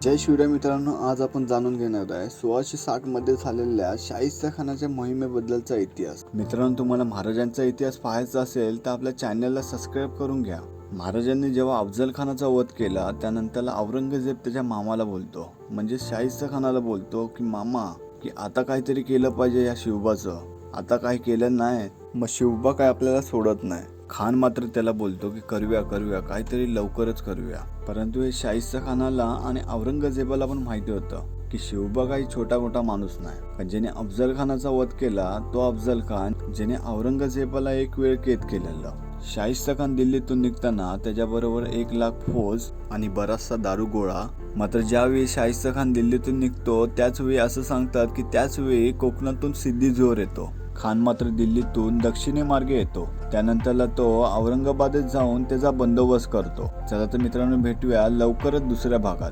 जय शिवराय मित्रांनो, आज आपण जाणून घेणार आहे 1660 मध्ये झालेल्या शाहिस्ता खानाच्या मोहिमेबद्दलचा इतिहास. मित्रांनो, तुम्हाला महाराजांचा इतिहास पाहायचा असेल तर आपल्या चॅनलला सबस्क्राईब करून घ्या. महाराजांनी जेव्हा अफजल खानाचा वध केला त्यानंतर औरंगजेब त्याच्या मामाला बोलतो, म्हणजे शाहिस्ता खानाला बोलतो की मामा, की आता काहीतरी केलं पाहिजे या शिवबाचं. आता काही केलं नाही मग शिवबा काय आपल्याला सोडत नाही. खान मात्र त्याला बोलतो की करूया काहीतरी लवकरच करूया. परंतु हे शाहिस्ता खानाला आणि औरंगजेबाला पण माहिती होतं की शिवबा काही छोटा मोठा माणूस नाही. पण ज्याने अफजल खानाचा वध केला तो अफजल खान, ज्याने औरंगजेबाला एक वेळ कैद केलेलं. शाहिस्ता खान दिल्लीतून निघताना त्याच्याबरोबर 1,00,000 फौज आणि बराचसा दारू गोळा. मात्र ज्यावेळी शाहिस्ता खान दिल्लीतून निघतो त्याच वेळी असं सांगतात की त्याच वेळी कोकणातून सिद्धी जोहर येतो. खान मात्र दिल्लीतून दक्षिणे मार्गे येतो. त्यानंतरला तो औरंगाबादेत जाऊन त्याचा बंदोबस्त करतो. चला तर मित्रांनो, भेटूया लवकरच दुसऱ्या भागात.